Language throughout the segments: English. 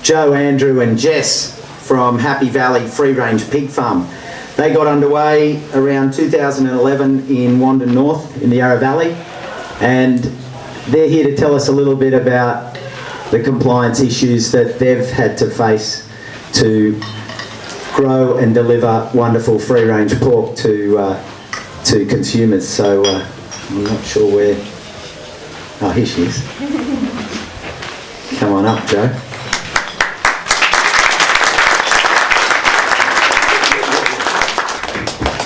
Joe, Andrew and Jess from Happy Valley Free Range Pig Farm. They got underway around 2011 in Wandon North in the Yarra Valley, and they're here to tell us a little bit about the compliance issues that they've had to face to grow and deliver wonderful free range pork to consumers. So I'm not sure where... Oh, here she is. Come on up, Joe.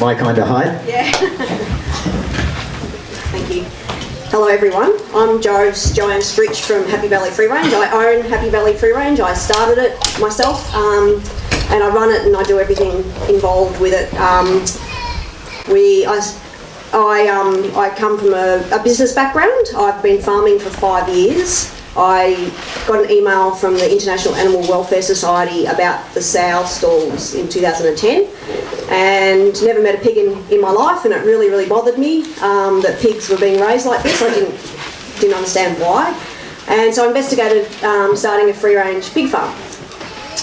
My kind of height. Yeah. Thank you. Hello everyone, I'm Joanne Stritch from Happy Valley Free Range. I own Happy Valley Free Range. I started it myself and I run it and I do everything involved with it. I come from a business background. I've been farming for 5 years. I got an email from the International Animal Welfare Society about the sow stalls in 2010 and never met a pig in my life, and it really bothered me that pigs were being raised like this. I didn't understand why, and so I investigated starting a free range pig farm.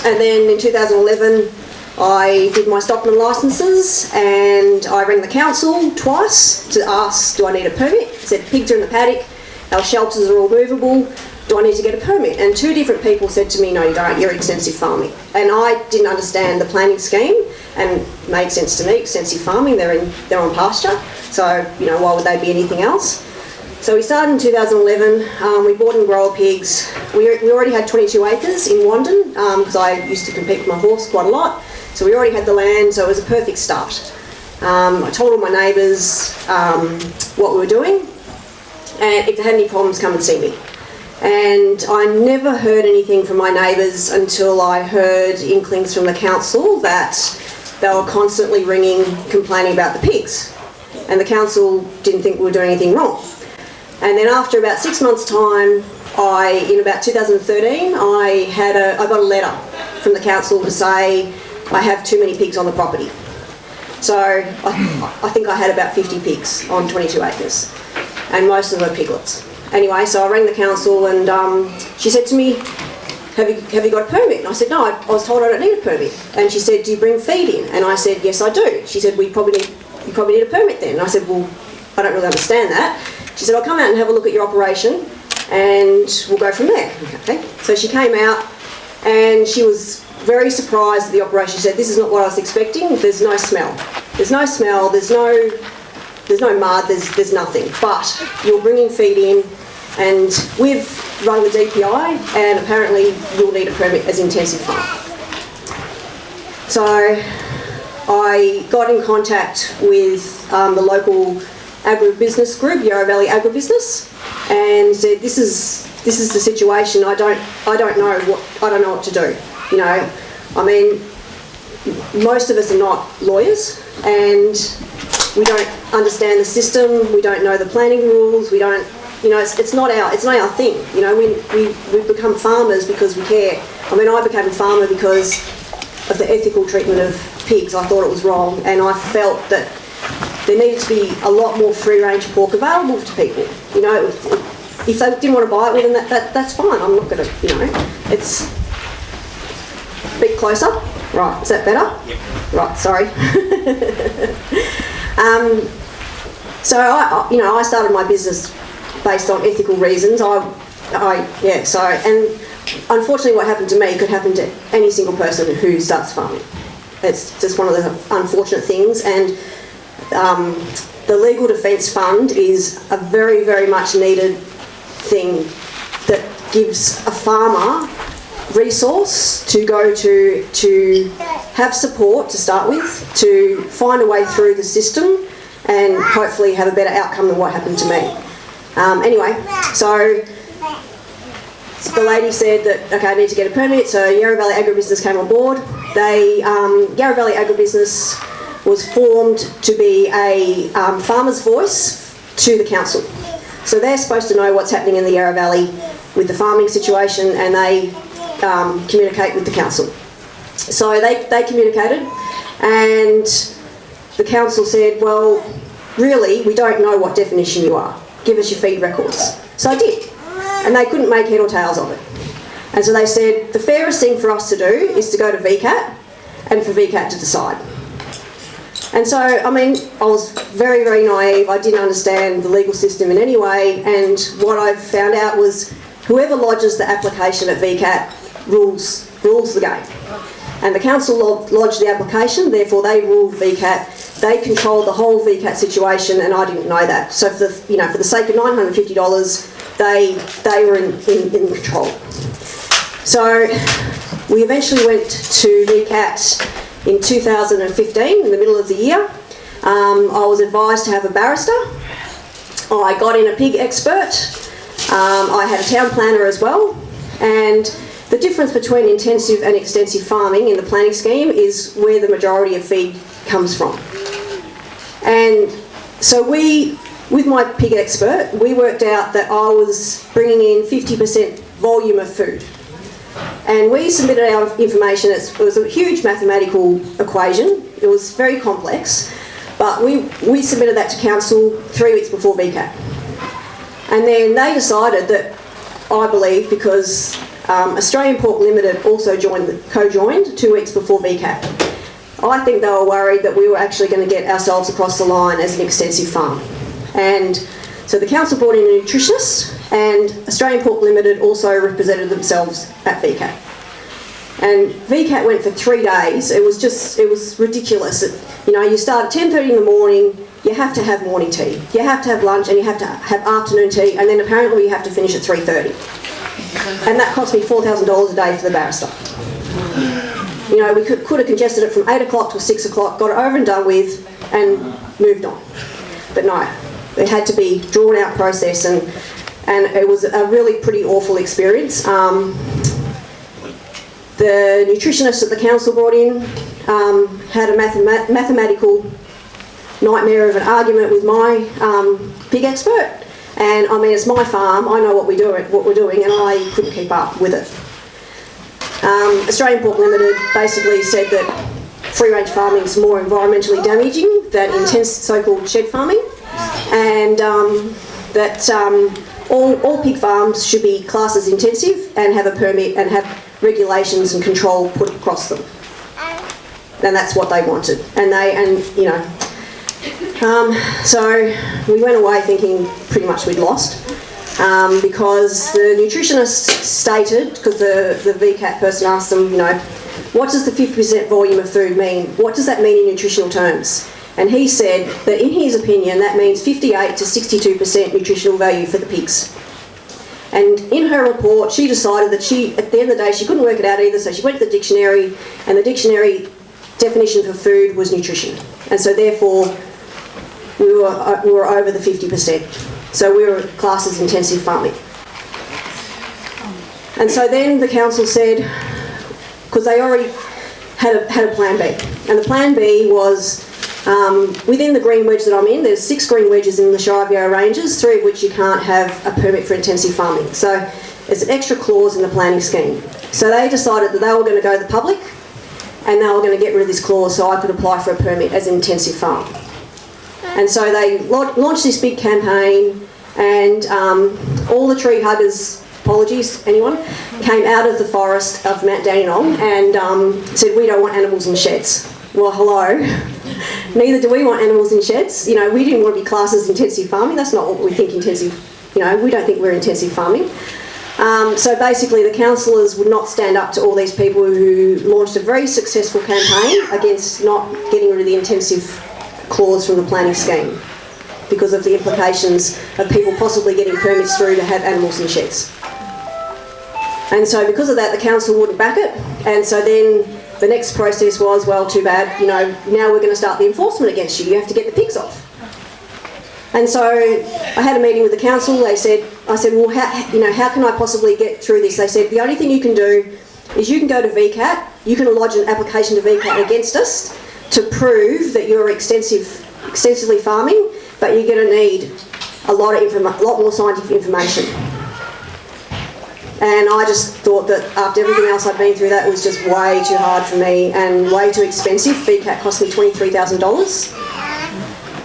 And then in 2011 I did my stockman licences and I rang the council twice to ask, do I need a permit? I said, pigs are in the paddock, our shelters are all movable, do I need to get a permit? And 2 different people said to me, no you don't, you're extensive farming. And I didn't understand the planning scheme, and it made sense to me, extensive farming, they're on pasture, so why would they be anything else? So we started in 2011, we bought in grower pigs. We already had 22 acres in Wandon, because I used to compete with my horse quite a lot, so we already had the land, so it was a perfect start. I told all my neighbours what we were doing, and if they had any problems, come and see me. And I never heard anything from my neighbours until I heard inklings from the council that they were constantly ringing, complaining about the pigs. And the council didn't think we were doing anything wrong. And then after about 6 months' time, in about 2013, I got a letter from the council to say I have too many pigs on the property. So I think I had about 50 pigs on 22 acres, and most of them were piglets. Anyway, so I rang the council and she said to me, have you got a permit? And I said, no, I was told I don't need a permit. And she said, do you bring feed in? And I said, yes, I do. She said, well, you probably need a permit then. And I said, well, I don't really understand that. She said, I'll come out and have a look at your operation and we'll go from there. Okay. So she came out and she was very surprised at the operation. She said, this is not what I was expecting. There's no smell. There's no smell, there's no mud, there's nothing. But you're bringing feed in, and we've run the DPI, and apparently you'll need a permit as intensive farm. So I got in contact with the local agribusiness group, Yarra Valley Agribusiness, and said, this is the situation. I don't know what to do. I mean, most of us are not lawyers, and we don't understand the system. We don't know the planning rules. We don't. It's not our thing. We become farmers because we care. I mean, I became a farmer because of the ethical treatment of pigs. I thought it was wrong, and I felt that there needed to be a lot more free-range pork available to people. If they didn't want to buy it, well, then that's fine. I'm not going to. It's a bit closer. Right, is that better? Yep. Right, sorry. So I started my business based on ethical reasons. And unfortunately what happened to me could happen to any single person who starts farming. It's just one of the unfortunate things, and the Legal Defence Fund is a very, very much needed thing that gives a farmer resource to go to have support to start with, to find a way through the system and hopefully have a better outcome than what happened to me. Anyway, so the lady said that, okay, I need to get a permit, so Yarra Valley Agribusiness came on board. Yarra Valley Agribusiness was formed to be a farmer's voice to the council. So they're supposed to know what's happening in the Yarra Valley with the farming situation, and they communicate with the council. So they communicated, and the council said, well, really, we don't know what definition you are. Give us your feed records. So I did, and they couldn't make head or tails of it. And so they said the fairest thing for us to do is to go to VCAT and for VCAT to decide. And so, I mean, I was very, very naive. I didn't understand the legal system in any way, and what I found out was whoever lodges the application at VCAT rules the game. And the council lodged the application, therefore they ruled VCAT. They controlled the whole VCAT situation, and I didn't know that. So for the sake of $950, they were in control. So we eventually went to VCAT in 2015, in the middle of the year. I was advised to have a barrister. I got in a pig expert. I had a town planner as well. And the difference between intensive and extensive farming in the planning scheme is where the majority of feed comes from. And so with my pig expert, we worked out that I was bringing in 50% volume of food. And we submitted our information. It was a huge mathematical equation. It was very complex, but we submitted that to council 3 weeks before VCAT. And then they decided that, I believe, because Australian Pork Limited also co-joined 2 weeks before VCAT. I think they were worried that we were actually going to get ourselves across the line as an extensive farm. And so the council brought in a nutritionist, and Australian Pork Limited also represented themselves at VCAT. And VCAT went for 3 days. It was ridiculous. You start at 10:30 in the morning, you have to have morning tea, you have to have lunch, and you have to have afternoon tea, and then apparently you have to finish at 3:30. And that cost me $4,000 a day for the barrister. We could have congested it from 8 o'clock till 6 o'clock, got it over and done with, and moved on. But no, it had to be a drawn out process, and it was a really pretty awful experience. The nutritionist that the council brought in had a mathematical nightmare of an argument with my pig expert. And I mean, it's my farm, I know what we're doing, and I couldn't keep up with it. Australian Pork Limited basically said that free-range farming is more environmentally damaging than intense so-called shed farming, and that all pig farms should be classed as intensive and have a permit and have regulations and control put across them. And that's what they wanted. So we went away thinking pretty much we'd lost, because the nutritionist stated, because the VCAT person asked them, what does the 50% volume of food mean? What does that mean in nutritional terms? And he said that in his opinion that means 58 to 62% nutritional value for the pigs. And in her report she decided that at the end of the day she couldn't work it out either, so she went to the dictionary, and the dictionary definition for food was nutrition. And so therefore we were over the 50%. So we were classed as intensive farming. And so then the council said, because they already had a plan B, and the plan B was within the green wedge that I'm in, there's 6 green wedges in the Shire of Yarra Ranges, 3 of which you can't have a permit for intensive farming. So there's an extra clause in the planning scheme. So they decided that they were going to go to the public, and they were going to get rid of this clause so I could apply for a permit as an intensive farm. And so they launched this big campaign, and all the tree huggers, apologies anyone, came out of the forest of Mount Dandenong and said, we don't want animals in sheds. Well, hello. Neither do we want animals in sheds. We didn't want to be classed as intensive farming. That's not what we think intensive, we don't think we're intensive farming. So basically the councillors would not stand up to all these people who launched a very successful campaign against not getting rid of the intensive clause from the planning scheme because of the implications of people possibly getting permits through to have animals in sheds. And so because of that, the council wouldn't back it, and so then the next process was, well, too bad, now we're going to start the enforcement against you. You have to get the pigs off. And so I had a meeting with the council. I said, well, how can I possibly get through this? They said, the only thing you can do is you can go to VCAT, you can lodge an application to VCAT against us to prove that you're extensively farming, but you're going to need a lot more scientific information. And I just thought that after everything else I'd been through, that was just way too hard for me and way too expensive. VCAT cost me $23,000.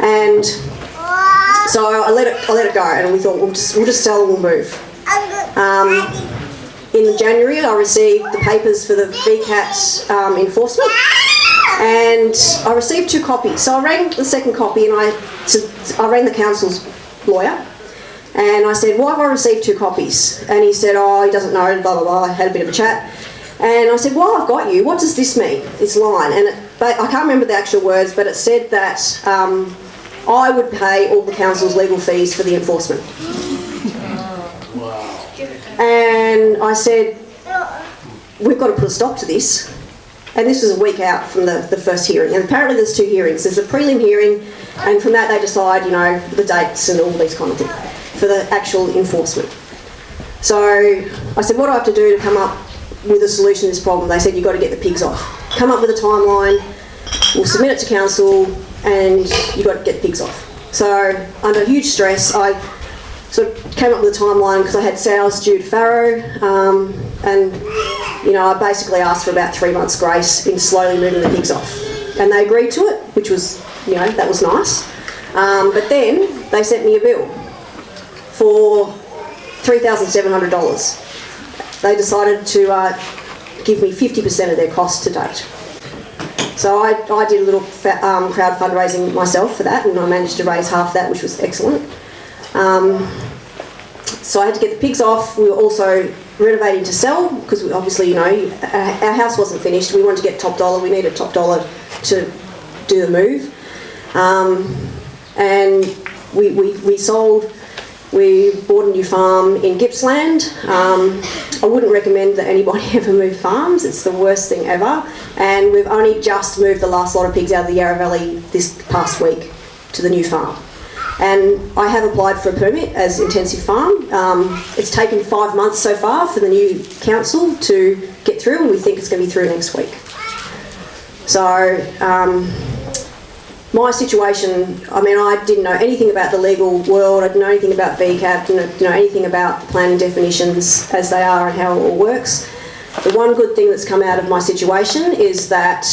And so I let it go, and we thought we'll just sell and we'll move. in January, I received the papers for the VCAT enforcement, and I received 2 copies. So I rang the second copy, and I rang the council's lawyer, and I said, why have I received 2 copies? And he said, oh, he doesn't know, blah, blah, blah. I had a bit of a chat. And I said, well, I've got you. What does this mean, this line? And I can't remember the actual words, but it said that I would pay all the council's legal fees for the enforcement. And I said, we've got to put a stop to this. And this was a week out from the first hearing. And apparently there's 2 hearings. There's a prelim hearing, and from that they decide, you know, the dates and all these kind of things for the actual enforcement. So I said, what do I have to do to come up with a solution to this problem? They said, you've got to get the pigs off. Come up with a timeline, we'll submit it to council, and you've got to get the pigs off. So under huge stress, I sort of came up with a timeline because I had sows due to farrow, and you know, I basically asked for about 3 months grace in slowly moving the pigs off. And they agreed to it, which was, you know, that was nice. But then they sent me a bill for $3,700. They decided to give me 50% of their cost to date. So I did a little crowd fundraising myself for that, and I managed to raise half that, which was excellent. So I had to get the pigs off. We were also renovating to sell, because we obviously, you know, our house wasn't finished. We wanted to get top dollar. We needed top dollar to do the move. And we sold. We bought a new farm in Gippsland. I wouldn't recommend that anybody ever move farms. It's the worst thing ever. And we've only just moved the last lot of pigs out of the Yarra Valley this past week to the new farm. And I have applied for a permit as intensive farm. It's taken 5 months so far for the new council to get through, and we think it's going to be through next week. So my situation, I mean, I didn't know anything about the legal world. I didn't know anything about VCAP, didn't know anything about the planning definitions as they are and how it all works. The one good thing that's come out of my situation is that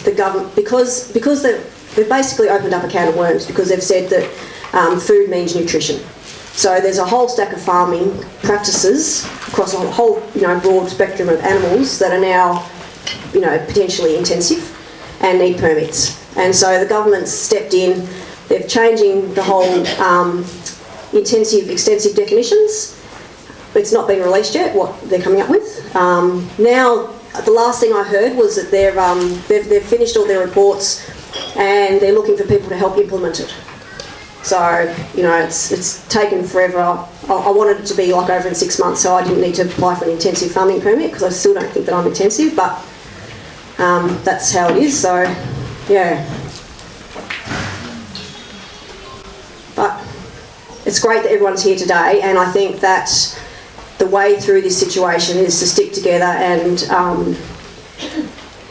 the government, because they've basically opened up a can of worms, because they've said that food means nutrition. So there's a whole stack of farming practices across a whole, you know, broad spectrum of animals that are now, you know, potentially intensive and need permits. And so the government's stepped in. They're changing the whole intensive, extensive definitions. It's not been released yet what they're coming up with. Now, the last thing I heard was that they've finished all their reports, and they're looking for people to help implement it. So, you know, it's taken forever. I wanted it to be like over in 6 months, so I didn't need to apply for an intensive farming permit, because I still don't think that I'm intensive, but that's how it is. So, yeah. But it's great that everyone's here today, and I think that the way through this situation is to stick together and,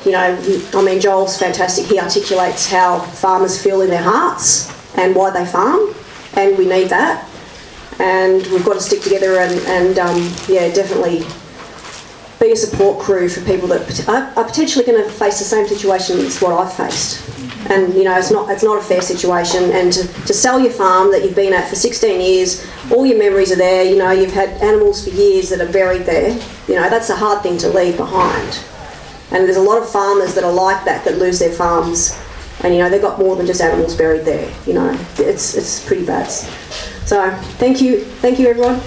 you know, I mean, Joel's fantastic. He articulates how farmers feel in their hearts and why they farm, and we need that. And we've got to stick together and yeah, definitely be a support crew for people that are potentially going to face the same situation as what I've faced. And, you know, it's not a fair situation. And to sell your farm that you've been at for 16 years, all your memories are there, you know, you've had animals for years that are buried there, you know, that's a hard thing to leave behind. And there's a lot of farmers that are like that lose their farms, and, you know, they've got more than just animals buried there, you know, it's pretty bad. So thank you everyone.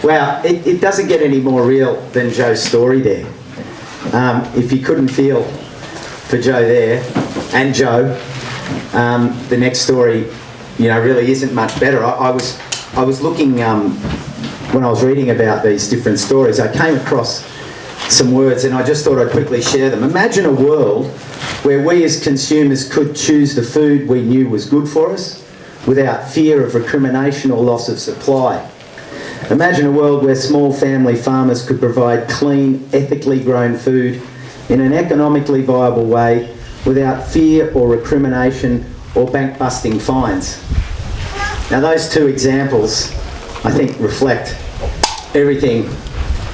Wow, it doesn't get any more real than Joe's story there. If you couldn't feel for Joe there, and Joe, the next story, you know, really isn't much better. I was looking, when I was reading about these different stories, I came across some words, and I just thought I'd quickly share them. Imagine a world where we as consumers could choose the food we knew was good for us without fear of recrimination or loss of supply. Imagine a world where small family farmers could provide clean, ethically grown food in an economically viable way without fear or recrimination or bank-busting fines. Now, those 2 examples, I think, reflect everything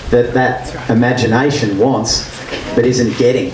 that imagination wants but isn't getting.